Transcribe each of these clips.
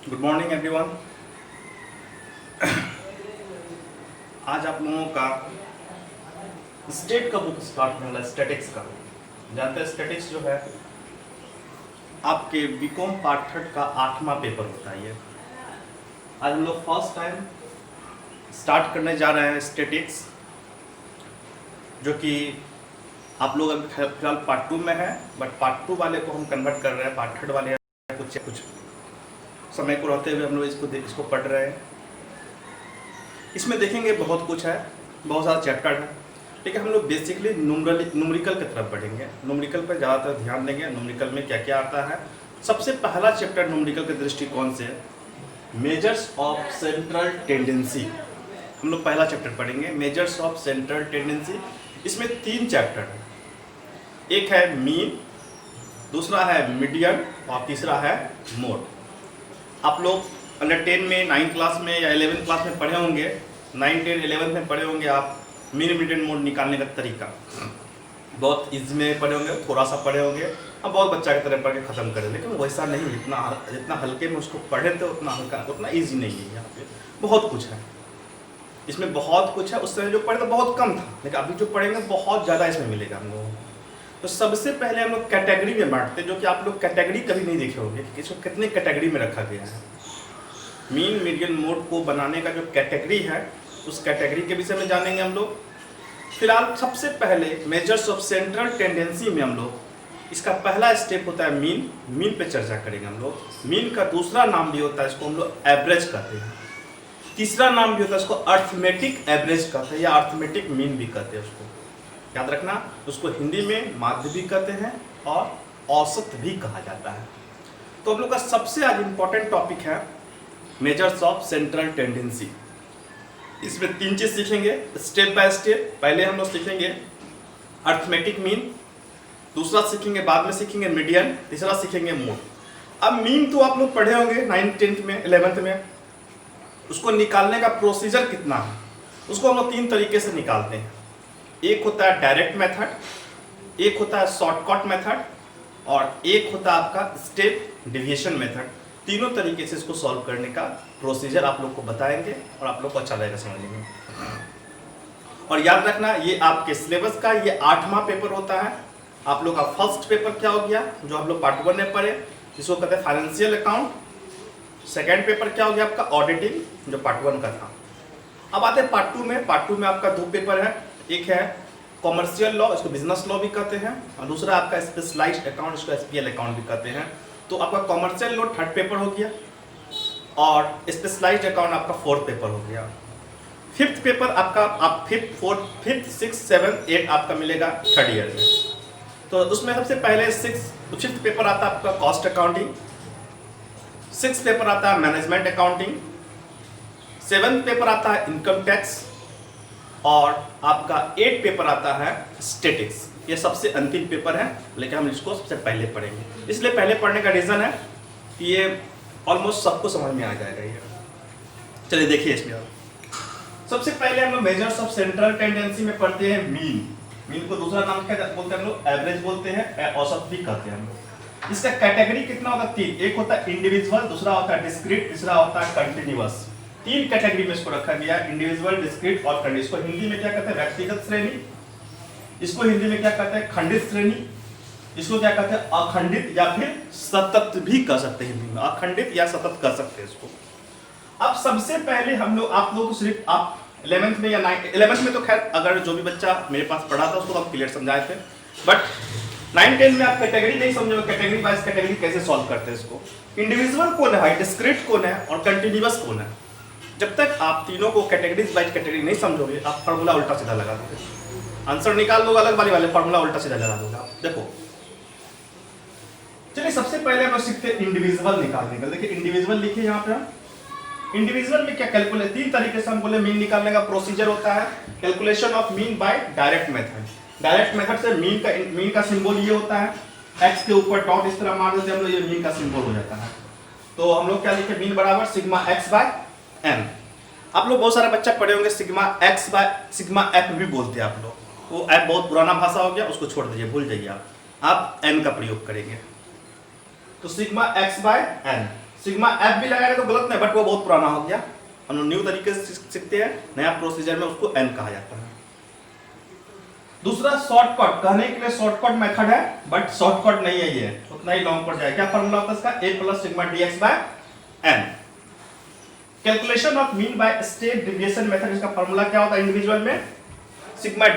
Good morning everyone. आज आप लोगों का स्टेट का बुक स्टार्ट होने वाला है, स्टैटिक्स का। जानते हैं स्टैटिक्स जो है आपके बीकॉम पार्ट थर्ड का 8वां पेपर होता है। ये आज हम लोग फर्स्ट टाइम स्टार्ट करने जा रहे हैं स्टैटिक्स, जो कि आप लोग अभी फिलहाल पार्ट 2 में है, बट पार्ट 2 वाले को हम कन्वर्ट कर रहे हैं पार्ट थर्ड वाले। कुछ समय को रहते हुए हम लोग इसको पढ़ रहे हैं। इसमें देखेंगे बहुत कुछ है, बहुत सारा चैप्टर है। ठीक है, हम लोग बेसिकली न्यूमेरिकल की तरफ बढ़ेंगे। न्यूमेरिकल पर ज़्यादातर ध्यान देंगे। न्यूमेरिकल में क्या क्या आता है। सबसे पहला चैप्टर न्यूमेरिकल के दृष्टिकोण से मेजर्स ऑफ सेंट्रल टेंडेंसी, हम लोग पहला चैप्टर पढ़ेंगे, मेजर्स ऑफ सेंट्रल टेंडेंसी। इसमें 3 चैप्टर है। एक है मीन, दूसरा है मीडियन और तीसरा है मोड। आप लोग अंडर 10 में 9 क्लास में या 11 क्लास में पढ़े होंगे, 9, 10, 11 में पढ़े होंगे आप मीन मीडियन मोड निकालने का तरीका। बहुत इजी में पढ़े होंगे, थोड़ा सा पढ़े होंगे, अब बहुत बच्चा की तरह पढ़ के ख़त्म करें, लेकिन वैसा नहीं। जितना हल्के में उसको पढ़े थे उतना हल्का, उतना ईजी नहीं है। यहाँ पे बहुत कुछ है, इसमें बहुत कुछ है। उस समय जो पढ़े तो बहुत कम था, लेकिन अभी जो पढ़ेंगे बहुत ज़्यादा इसमें मिलेगा हम लोगों को। तो सबसे पहले हम लोग कैटेगरी में बांटते हैं, जो कि आप लोग कैटेगरी कभी नहीं देखे होंगे कि इसको कितने कैटेगरी में रखा गया है। मीन मीडियन मोड को बनाने का जो कैटेगरी है, उस कैटेगरी के विषय में जानेंगे हम लोग। फिलहाल सबसे पहले मेजर्स ऑफ सेंट्रल टेंडेंसी में हम लोग इसका पहला स्टेप होता है मीन। मीन पे चर्चा करेंगे हम लोग। मीन का दूसरा नाम भी होता है, इसको हम लोग एवरेज कहते हैं। तीसरा नाम भी होता है, इसको अर्थमेटिक एवरेज कहते हैं या अर्थमेटिक मीन भी कहते हैं। उसको याद रखना, उसको हिंदी में माध्य भी कहते हैं और औसत भी कहा जाता है। तो हम लोग का सबसे आज इम्पोर्टेंट टॉपिक है मेजर्स ऑफ सेंट्रल टेंडेंसी। इसमें 3 चीज सीखेंगे स्टेप बाय स्टेप। पहले हम लोग सीखेंगे अर्थमेटिक मीन, दूसरा सीखेंगे, बाद में सीखेंगे मीडियन, तीसरा सीखेंगे मोड। अब मीन तो आप लोग पढ़े होंगे 9th 10th में 11th में। उसको निकालने का प्रोसीजर कितना है, उसको हम लोग 3 तरीके से निकालते हैं। एक होता है डायरेक्ट मेथड, एक होता है शॉर्टकट मेथड और एक होता है आपका स्टेप डिविएशन मेथड। तीनों तरीके से इसको सॉल्व करने का प्रोसीजर आप लोग को बताएंगे और आप लोग को अच्छा लगेगा समझने में। और याद रखना, ये आपके सिलेबस का ये 8वां पेपर होता है। आप लोग का फर्स्ट पेपर क्या हो गया, जो आप लोग पार्ट 1 में पढ़े, जिसको कहते हैं फाइनेंशियल अकाउंट। सेकेंड पेपर क्या हो गया आपका ऑडिटिंग, जो पार्ट 1 का था। अब आते हैं पार्ट 2 में। पार्ट 2 में आपका 2 पेपर है। एक है कॉमर्शियल लॉ, इसको बिजनेस लॉ भी कहते हैं, और दूसरा आपका स्पेशलाइज्ड अकाउंट, इसको SPL अकाउंट भी कहते हैं। तो आपका कॉमर्शियल लॉ 3rd पेपर हो गया और स्पेशलाइज्ड अकाउंट आपका 4th पेपर हो गया। 5th पेपर आपका आप 5th 4th 5th 6th 7th 8th आपका मिलेगा 3rd ईयर में। तो उसमें सबसे पहले 5th पेपर आता है आपका कॉस्ट अकाउंटिंग, 6th पेपर आता है मैनेजमेंट अकाउंटिंग, 7th पेपर आता है इनकम टैक्स और आपका 8th पेपर आता है स्टैटिक्स। ये सबसे अंतिम पेपर है, लेकिन हम इसको सबसे पहले पढ़ेंगे। इसलिए पहले पढ़ने का रीज़न है कि ये ऑलमोस्ट सबको समझ में आ जाएगा ये। चलिए देखिए, इसमें सबसे पहले हम लोग मेजर्स ऑफ सेंट्रल टेंडेंसी में पढ़ते हैं मीन। मीन को दूसरा नाम क्या बोलते हैं हम लोग, एवरेज बोलते हैं, औसत भी कहते हैं हम लोग। इसका कैटेगरी कितना होता है, 3। एक होता है इंडिविजुअल, दूसरा होता है डिस्क्रीट, तीसरा होता है कंटिन्यूअस। 3 कैटेगरी में इसको रखा गया है, इंडिविजुअल, डिस्क्रीट और कंटिन्यूअस। इसको हिंदी में क्या कहते हैं, व्यक्तिगत श्रेणी। इसको हिंदी में क्या कहते हैं, खंडित श्रेणी। इसको क्या कहते हैं, अखंडित या फिर सतत भी कह सकते हैं। हिंदी में अखंडित या सतत कह सकते हैं इसको। अब सबसे पहले हम लोग, आप लोग सिर्फ आप 11th में या 11th में तो खैर अगर जो भी बच्चा मेरे पास पढ़ा था उसको हम क्लियर समझाए थे, बट 9, 10 में आप कैटेगरी नहीं समझोगे, कैटेगरी वाइज कैटेगरी कैसे सॉल्व करते हैं इसको। इंडिविजुअल कौन है भाई, डिस्क्रीट कौन है और कंटिन्यूअस कौन है। जब तक आप तीनों को कैटेगरीज वाइज कैटेगरी नहीं समझोगे, आप फार्मूला उल्टा सीधा लगा दोगे, आंसर निकाल दोगे अलग वाले फार्मूला उल्टा सीधा लगा दोगे आप। देखो चलिए, सबसे पहले हम सीखते हैं इंडिविजुअल निकालने का। देखिए इंडिविजुअल लिखिए यहाँ पे। इंडिविजुअल में क्या कैलकुलेट, 3 तरीके से हम बोले मीन निकालने का प्रोसीजर होता है। Calculation of mean by direct method. Direct method से मीन का सिंबल ये होता है, एक्स के ऊपर डॉट इस तरह मार देते हम लोग, ये मीन का सिंबल हो जाता है। तो हम लोग क्या लिखे, मीन बराबर सिग्मा x बाय n। आप लोग बहुत सारा बच्चा पढ़े होंगे sigma x by sigma f भी बोलते हैं आप लोग। वो f बहुत पुराना भाषा हो गया, उसको छोड़ दीजिए, भूल जाइए आप n का प्रयोग करेंगे। तो sigma x by n sigma f भी लगाएंगे तो गलत नहीं, बट वो बहुत पुराना हो गया, हम लोग न्यू तरीके से सीखते हैं, नया प्रोसीजर में उसको एन कहा जाता है। दूसरा शॉर्टकट, कहने के लिए शॉर्टकट मेथड है, बट शॉर्टकट नहीं है, ये उतना ही लॉन्ग पड़ जाएगा। क्या फॉर्मूला होता है इसका? a plus sigma dx by n। Calculation of mean by step deviation method, इसका फॉर्मूला क्या होता है इंडिविजुअल में? Sigma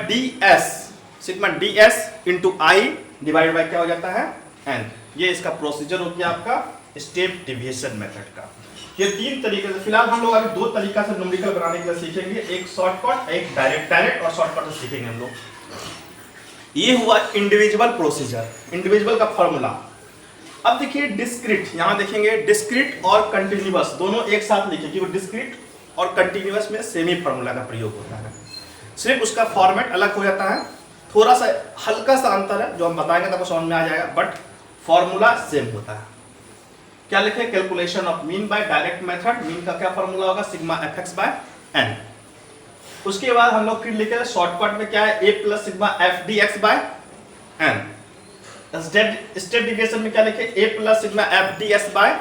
ds into i divide by क्या हो जाता है? n। ये इसका प्रोसीजर हो गया आपका स्टेप डेविएशन मेथड का। ये तीन तरीके से, फिलहाल हम लोग अभी दो तरीका से न्यूमेरिकल बनाने के लिए सीखेंगे, एक शॉर्टकट, एक डायरेक्ट और शॉर्टकट से सीखेंगे हम लोग। ये हुआ इंडिविजुअल प्रोसीजर, इंडिविजुअल का फॉर्मूला। अब देखिए डिस्क्रीट, यहां देखेंगे डिस्क्रीट और कंटिन्यूअस दोनों एक साथ लिखे, क्योंकि डिस्क्रीट और कंटिन्यूअस में सेम ही फॉर्मूला का प्रयोग होता है, सिर्फ उसका फॉर्मेट अलग हो जाता है, थोड़ा सा हल्का सा अंतर है जो हम बताएंगे तब समझ में आ जाएगा, बट फॉर्मूला सेम होता है। क्या लिखे? Calculation of mean by direct method, mean का क्या फॉर्मूला होगा? Sigma fx by n। उसके बाद हम लोग फिर लिखे शॉर्टकट में क्या है? a plus sigma f dx by n। Step deviation में क्या लिखे? a plus sigma f ds by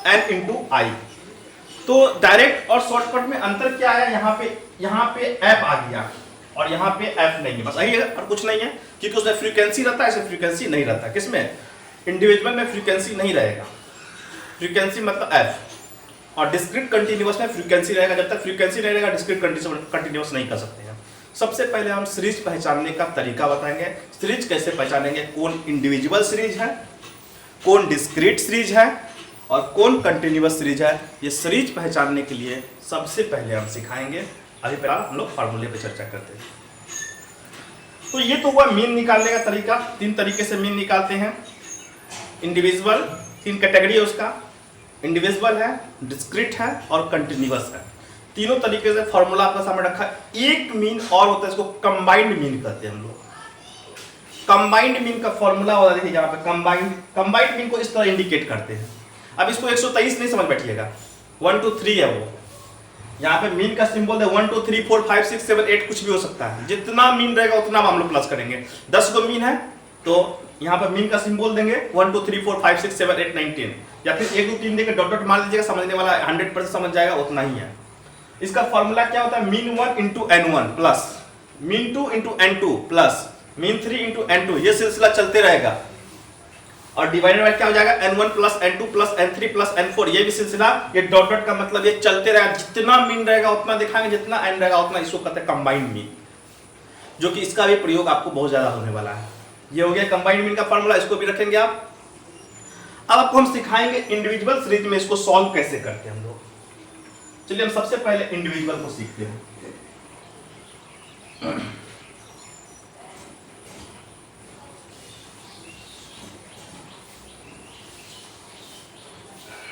n into I. तो डायरेक्ट और शॉर्टकट में अंतर क्या है? यहाँ पे f आ गया और यहाँ पे f नहीं है, बस यही है और कुछ नहीं है, क्योंकि उसमें फ्रीक्वेंसी रहता है, ऐसे फ्रीक्वेंसी नहीं रहता। किसमें? इंडिविजुअल में फ्रीक्वेंसी नहीं रहेगा, फ्रीक्वेंसी मतलब f, और डिस्क्रीट कंटिन्यूअस में फ्रीक्वेंसी रहेगा। जब तक फ्रीक्वेंसी नहीं रहेगा डिस्क्रीट कंटिन्यूअस नहीं कर सकते हैं। सबसे पहले हम सीरीज पहचानने का तरीका बताएंगे। सीरीज कैसे पहचानेंगे? कौन इंडिविजुअल सीरीज है, कौन डिस्क्रीट सीरीज है और कौन कंटिन्यूअस सीरीज है, ये सीरीज पहचानने के लिए सबसे पहले हम सिखाएंगे। अभी फिलहाल हम लोग फार्मूले पे चर्चा करते हैं। तो ये तो हुआ मीन निकालने का तरीका। तीन तरीके से मीन निकालते हैं। इंडिविजुअल, तीन कैटेगरी है उसका, इंडिविजुअल है, डिस्क्रीट है और कंटिन्यूअस है। तीनों तरीके से फॉर्मूला आपका सामने रखा है। एक मीन और होता है, इसको कंबाइंड मीन कहते हैं हम लोग। कंबाइंड मीन का फॉर्मूला होता है, देखिए यहाँ पे कंबाइंड मीन को इस तरह इंडिकेट करते हैं। अब इसको 123 नहीं समझ बैठिएगा, 1 2 3 है वो। यहाँ पे मीन का सिंबल है 1 2 3 4 5 6 7 8 कुछ भी हो सकता है। जितना मीन रहेगा उतना हम लोग प्लस करेंगे। 10 को मीन है तो यहाँ पर मीन का सिंबल देंगे 1 2 3 4 5 6 7 8 9 10, या फिर 1 2 3 देकर डॉट डॉट मार लीजिएगा, समझने वाला 100% समझ जाएगा, उतना ही है। इसका फॉर्मूला क्या होता है? Mean 1 into n1 plus mean 2 into n2 plus mean 3 into n2, ये सिलसिला चलते रहेगा। और डिवाइडेड बाय क्या हो जाएगा? n1 plus n2 plus n3 plus n4, ये भी सिलसिला, ये डॉट डॉट का मतलब ये चलते रहेगा। जितना मीन रहेगा उतना दिखाएंगे, जितना n रहेगा उतना, इसको कहते हैं कंबाइंड मीन, जो कि इसका भी प्रयोग आपको बहुत ज्यादा होने वाला है। ये हो गया कंबाइंड मीन का फॉर्मूला, इसको भी रखेंगे आप। अब आपको हम सिखाएंगे इंडिविजुअल सीरीज में इसको सॉल्व कैसे करते हैं हम लोग। चलिए हम सबसे पहले इंडिविजुअल को सीखते हैं।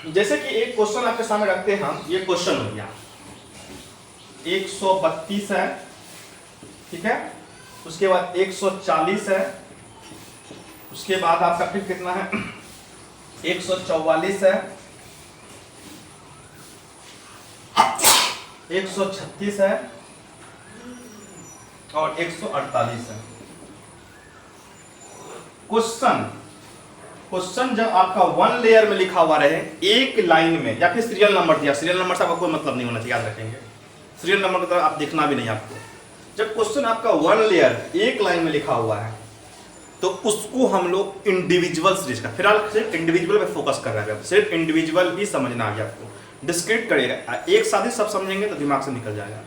जैसे कि एक क्वेश्चन आपके सामने रखते हैं हम, ये क्वेश्चन हो गया 132 है, ठीक है, उसके बाद 140 है, उसके बाद आपका फिर कितना है 144 है, 136 है और 148 है। क्वेश्चन जब आपका वन लेयर में लिखा हुआ रहे, एक लाइन में, या फिर सीरियल नंबर दिया, सीरियल नंबर से आपका कोई मतलब नहीं होना चाहिए, याद रखेंगे। सीरियल नंबर की तरह आप देखना भी नहीं आपको। जब क्वेश्चन आपका वन लेयर एक लाइन में लिखा हुआ है तो उसको हम लोग इंडिविजुअल सीरीज का, फिलहाल सिर्फ इंडिविजुअल पे फोकस कर रहे हैं, सिर्फ इंडिविजुअल ही समझना आ गया आपको। डिस्क्रीट करिएगा, एक साथ ही सब समझेंगे तो दिमाग से निकल जाएगा।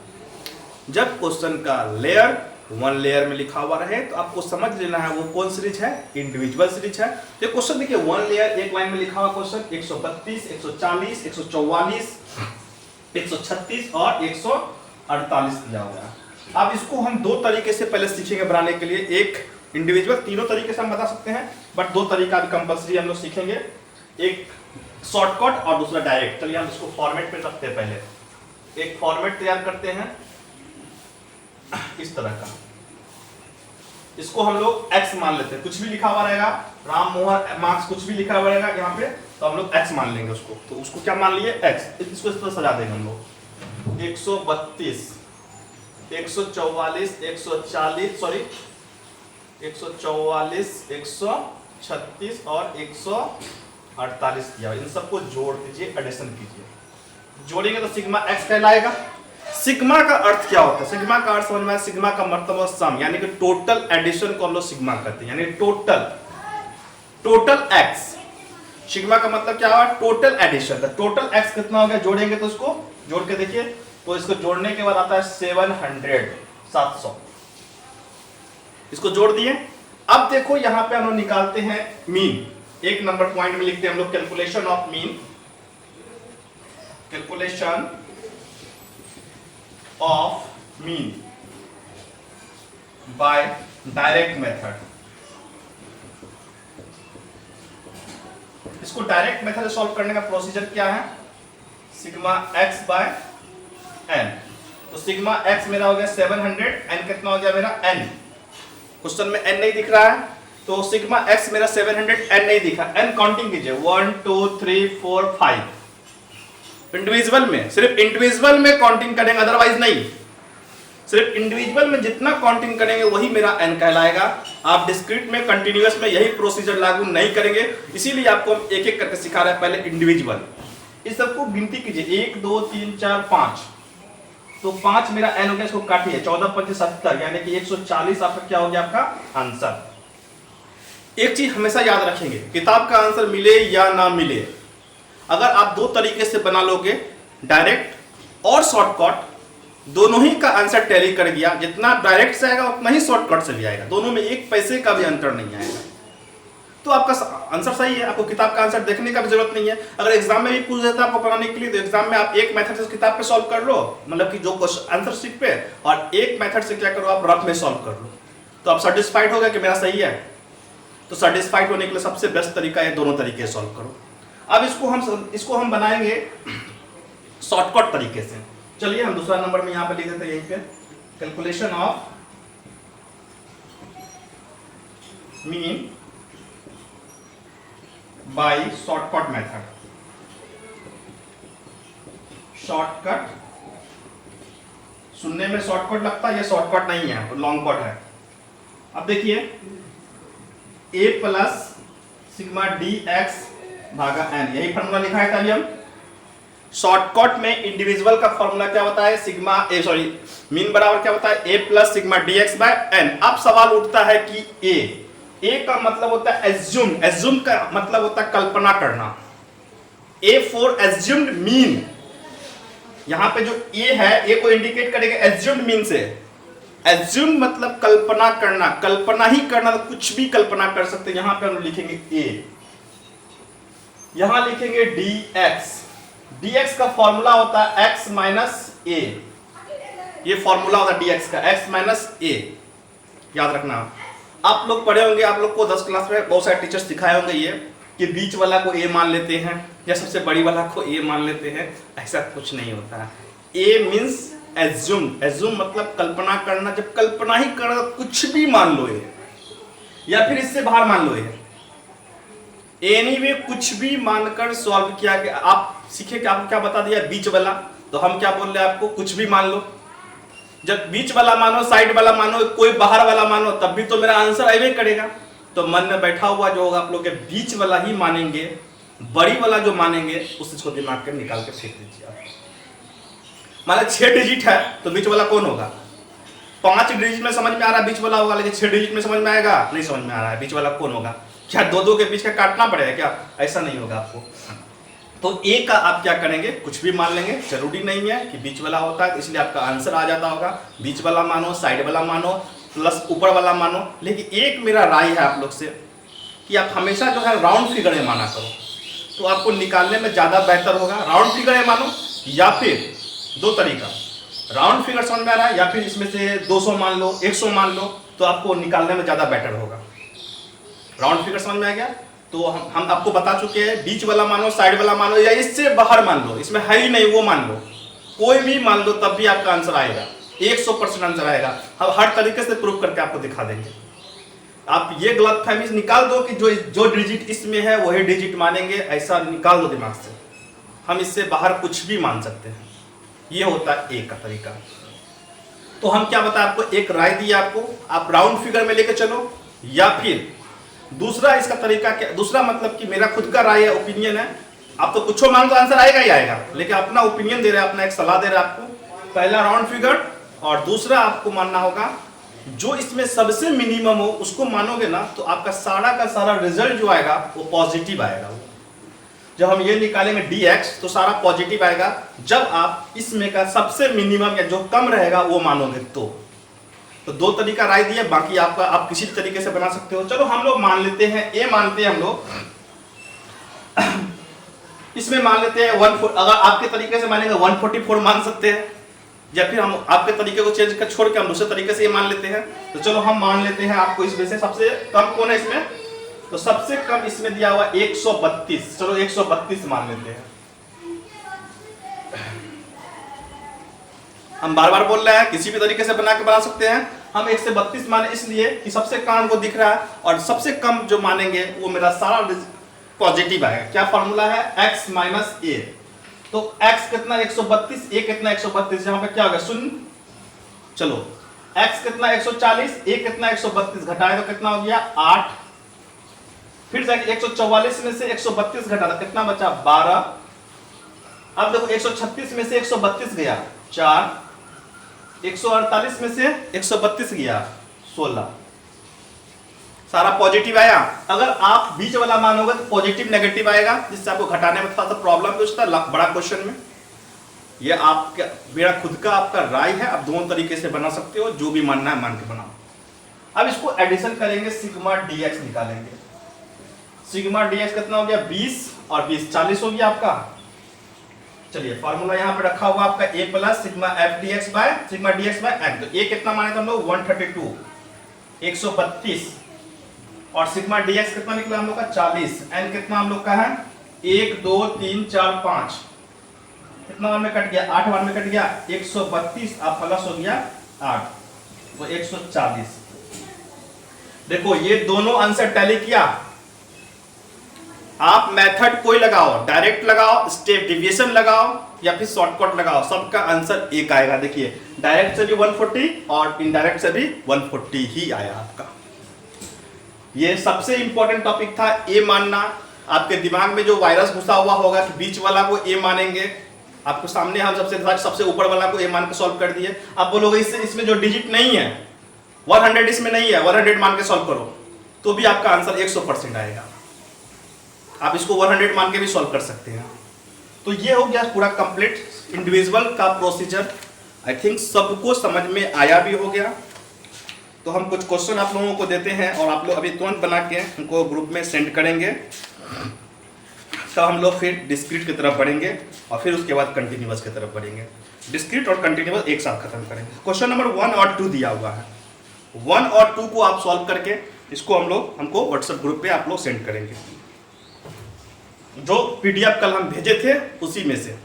जब क्वेश्चन का लेयर वन लेयर में लिखा हुआ रहे तो आपको समझ लेना है वो कौन सीरीज है, इंडिविजुअल सीरीज है। तो क्वेश्चन देखिए वन लेयर एक लाइन में लिखा हुआ क्वेश्चन 132, 140, 144, 136 और 148 दिया हुआ है। अब इसको हम दो तरीके से पहले सीखेंगे बनाने के लिए, एक इंडिविजुअल, तीनों तरीके से हम बता सकते हैं, बट दो तरीका भी कंपलसरी हम लोग सीखेंगे, एक शॉर्टकट और दूसरा डायरेक्ट। चलिए हम इसको फॉर्मेट पे रखते हैं। पहले एक फॉर्मेट तैयार करते हैं इस तरह का, इसको हम लोग x मान लेते हैं, कुछ भी लिखा हुआ रहेगा, राम मोहन मार्क्स कुछ भी लिखा हुआ रहेगा यहाँ पे, तो हम लोग x मान लेंगे उसको। तो उसको क्या मान लिए? x। इसको इस तरह सजा देंगे हम लोग 132, 144, 140, सॉरी 144, 136 और 48 दिया। इन सबको जोड़ दीजिए, एडिशन कीजिए, जोड़ेंगे तो सिग्मा एक्स कहलाएगा। सिग्मा का अर्थ क्या होता है? सिग्मा का अर्थ समझ में आया? सिग्मा का मतलब सम, यानी कि टोटल एडिशन को हम लोग सिग्मा कहते हैं, यानी टोटल एक्स। सिग्मा का मतलब क्या हुआ? Total addition. तो टोटल एक्स कितना हो गया? जोड़ेंगे तो उसको जोड़ के देखिए, तो इसको जोड़ने के बाद आता है 700। इसको जोड़ दिए। अब देखो यहां पे हम लोग निकालते हैं मीन। 1 नंबर पॉइंट में लिखते हैं हम लोग calculation of mean, calculation of mean by direct method. इसको डायरेक्ट मेथड से सॉल्व करने का प्रोसीजर क्या है? Sigma x by n. तो सिग्मा एक्स मेरा हो गया 700, एन कितना हो गया मेरा? एन। क्वेश्चन में एन नहीं दिख रहा है, तो सिग्मा एक्स मेरा 700, एन नहीं दिखा। एन काउंटिंग कीजिए, 1 2 3 4 5। इंडिविजुअल में, सिर्फ इंडिविजुअल में काउंटिंग करेंगे, अदरवाइज नहीं। सिर्फ इंडिविजुअल में जितना काउंटिंग करेंगे वही मेरा एन कहलाएगा। आप डिस्क्रीट में, कंटिन्यूअस में यही प्रोसीजर लागू नहीं करेंगे, इसीलिए आपको हम एक एक करके सिखा रहे हैं। पहले इंडिविजुअल, इस सबको गिनती कीजिए, 1 2 3 4 5। तो 5 मेरा एन हो गया, इसको काटिए, 14 5 70, यानी कि 140 आपका क्या हो गया? आपका आंसर। एक चीज हमेशा याद रखेंगे, किताब का आंसर मिले या ना मिले, अगर आप दो तरीके से बना लोगे, डायरेक्ट और शॉर्टकट, दोनों ही का आंसर टैली कर गया। जितना डायरेक्ट से आएगा उतना ही शॉर्टकट से भी आएगा, दोनों में एक पैसे का भी अंतर नहीं आएगा। तो आपका आंसर सही है, आपको किताब का आंसर देखने का भी जरूरत नहीं है। अगर एग्जाम में भी पूछ देता है आपको बनाने के लिए, तो एग्जाम में आप एक मेथड से किताब पे सॉल्व कर लो, मतलब कि जो आंसर शीट पे, और एक मेथड से क्या करो, आप रफ में सॉल्व कर लो। तो आप सेटिस्फाइड हो गया कि मेरा सही है? तो सेटिस्फाइड होने के लिए सबसे बेस्ट तरीका है दोनों तरीके से सॉल्व करो। अब इसको हम बनाएंगे शॉर्टकट तरीके से। चलिए हम दूसरा नंबर में यहां पे लिख देते हैं, यहीं पे calculation of mean by shortcut method. Shortcut सुनने में शॉर्टकट लगता है, ये शॉर्टकट नहीं है, लॉन्ग कट है। अब देखिए, a plus sigma d x भागा एन, यही फॉर्मूला लिखा है। तभी हम शॉर्टकट में इंडिविजुअल का फॉर्मूला क्या होता है? मीन बराबर क्या होता है? a plus sigma d x by n. अब सवाल उठता है कि a का मतलब होता है एज्यूम का मतलब होता है कल्पना करना। a फॉर एज्यूम्ड मीन, यहां पे जो a है, a को इंडिकेट करेगा एज्यूम्ड मीन से। एज्यूम मतलब कल्पना करना, कल्पना ही करना, तो कुछ भी कल्पना कर सकते हैं। यहां पे हम लिखेंगे a, यहां लिखेंगे dx। dx का फॉर्मूला होता है x माइनस a, ये फॉर्मूला होता है dx का, x माइनस a। याद रखना, आप लोग पढ़े होंगे, आप लोग को 10 क्लास में बहुत सारे टीचर्स सिखाए होंगे ये कि बीच वाला को a मान लेते हैं या सबसे बड़ी वाला को a मान लेते हैं। ऐसा कुछ नहीं होता है। a मीन्स एज्यूम मतलब कल्पना करना। जब कल्पना ही करना, कुछ भी मान लो ये, या फिर इससे बाहर मान लो ये, एनीवे कुछ भी मानकर सॉल्व किया। कि आप सीखे कि आपको क्या बता दिया? बीच वाला। तो हम क्या बोल रहे हैं आपको? कुछ भी मान लो। जब बीच वाला मानो, साइड वाला मानो, कोई बाहर वाला मानो, तब भी तो मेरा आंसर आएगा करेगा। तो मन में बैठा हुआ जो होगा, आप लोग के बीच वाला ही मानेंगे, बड़ी वाला जो मानेंगे उसको दिमाग के निकाल के फेंक दीजिए। आप मान लो 6 डिजिट है, तो बीच वाला कौन होगा? 5 डिजिट में समझ में आ रहा है बीच वाला होगा, लेकिन 6 डिजिट में समझ में आएगा? नहीं समझ में आ रहा है, बीच वाला कौन होगा? क्या 2 के बीच का काटना पड़ेगा क्या? ऐसा नहीं होगा आपको। तो a का आप क्या करेंगे? कुछ भी मान लेंगे, जरूरी नहीं है कि बीच वाला होता है, इसलिए आपका आंसर आ जाता होगा। बीच वाला मानो, साइड वाला मानो, प्लस ऊपर वाला मानो। लेकिन एक मेरा राय है आप लोग से कि आप हमेशा जो है राउंड फिगर में माना करो, तो आपको निकालने में ज़्यादा बेहतर होगा। राउंड फिगर में मानो, या फिर 2 तरीका, राउंड फिगर समझ में आ रहा है, या फिर इसमें से 200 मान लो, 100 मान लो, तो आपको निकालने में ज़्यादा बेटर होगा। राउंड फिगर समझ में आ गया? तो हम आपको बता चुके हैं, बीच वाला मानो, साइड वाला मानो, या इससे बाहर मान लो, इसमें है ही नहीं वो मान लो, कोई भी मान लो, तब भी आपका आंसर आएगा, 100% आंसर आएगा। हम हर तरीके से प्रूव करके आपको दिखा देंगे। आप ये गलतफहमी निकाल दो कि जो डिजिट इसमें है वही डिजिट मानेंगे, ऐसा निकाल दो दिमाग से। हम इससे बाहर कुछ भी मान सकते हैं। ये होता है एक का तरीका। तो हम क्या बताएं आपको, एक राय दी आपको, आप राउंड फिगर में लेके चलो, या फिर दूसरा इसका तरीका क्या, दूसरा मतलब कि मेरा खुद का राय है, ओपिनियन है, आप तो कुछ मान तो आंसर आएगा ही आएगा, लेकिन अपना ओपिनियन दे रहे हैं, अपना एक सलाह दे रहे हैं आपको। पहला राउंड फिगर और दूसरा आपको मानना होगा जो इसमें सबसे मिनिमम हो उसको मानोगे ना तो आपका सारा का सारा रिजल्ट जो आएगा वो पॉजिटिव आएगा। जब हम ये निकालेंगे dx तो सारा पॉजिटिव आएगा, जब आप इसमें का सबसे मिनिमम या जो कम रहेगा वो मानोगे तो दो तरीका राय दिया, बाकी आपका आप किसी तरीके से बना सकते हो। चलो हम लोग मान लेते हैं ए मानते हैं हम लोग इसमें मान लेते हैं 140, अगर आपके तरीके से मानेंगे 144 मान सकते हैं, या फिर हम आपके तरीके को चेंज कर छोड़ के हम दूसरे तरीके से ये मान लेते हैं। तो चलो हम मान लेते हैं आपको इसमें से सबसे कम कौन है इसमें, तो सबसे कम इसमें दिया हुआ 132, चलो 132 मान लेते हैं। हम बार बार बोल रहे हैं किसी भी तरीके से बना सकते हैं, हम 1 से 32 माने इसलिए कि सबसे कम हमको दिख रहा है और सबसे कम जो मानेंगे वो मेरा सारा पॉजिटिव आएगा। क्या फॉर्मूला है, x माइनस ए, तो x कितना 132, a कितना 132, यहाँ पे क्या होगा 0, चलो x कितना 140, a कितना 132, घटाए तो कितना हो गया 8, फिर जाके 144 में से 132 घटा तो कितना बचा 12, अब देखो 136 में से 132 गया 4, 148 में से 132 गया 16, सारा पॉजिटिव आया। अगर आप बीच वाला मानोगे तो पॉजिटिव नेगेटिव आएगा, जिससे आपको घटाने में थोड़ा सा प्रॉब्लम पूछता है बड़ा क्वेश्चन में। ये आपका मेरा खुद का आपका राय है, आप दोनों तरीके से बना सकते हो, जो भी मानना है मान के बनाओ। अब इसको एडिशन करेंगे, सिग्मा dx निकालेंगे। सिग्मा dx कितना हो गया 20 और 20 40 हो गया आपका। चलिए फॉर्मूला यहाँ पे रखा हुआ आपका a plus sigma f dx by sigma dx by n, तो a कितना माने थे हम लोग 132, 132 और सिग्मा dx कितना निकला हम लोग का 40, n कितना हम लोग का है 1 2 3 4 5, कितना बार में कट गया 8 बार में कट गया 132, अब प्लस हो गया 8 तो 140। देखो ये दोनों आंसर टैली किया। आप मेथड कोई लगाओ, डायरेक्ट लगाओ, स्टेप डिविएशन लगाओ या फिर शॉर्टकट लगाओ, सबका आंसर एक आएगा। देखिए डायरेक्ट से भी 140 और इनडायरेक्ट से भी 140 ही आया आपका। ये सबसे इंपॉर्टेंट टॉपिक था, ए मानना। आपके दिमाग में जो वायरस घुसा हुआ होगा कि बीच वाला को ए मानेंगे, आपको सामने हम सबसे ऊपर वाला को ए मान के सॉल्व कर दिए। आप बोलोगे इसमें जो डिजिट नहीं है 100 इसमें नहीं है, 100 मान के सॉल्व करो तो भी आपका आंसर 100% आएगा। आप इसको 100 मान के भी सॉल्व कर सकते हैं। तो ये हो गया पूरा कंप्लीट इंडिविजुअल का प्रोसीजर। आई थिंक सबको समझ में आया भी हो गया। तो हम कुछ क्वेश्चन आप लोगों को देते हैं और आप लोग अभी तुरंत बना के उनको ग्रुप में सेंड करेंगे, तो हम लोग फिर डिस्क्रीट की तरफ बढ़ेंगे और फिर उसके बाद कंटिन्यूअस की तरफ बढ़ेंगे। डिस्क्रीट और कंटिन्यूअस एक साथ खत्म करेंगे। क्वेश्चन नंबर 1 और 2 दिया हुआ है, 1 और 2 को आप सॉल्व करके इसको हमको व्हाट्सएप ग्रुप पे आप लोग सेंड करेंगे। जो PDF कल हम भेजे थे उसी में से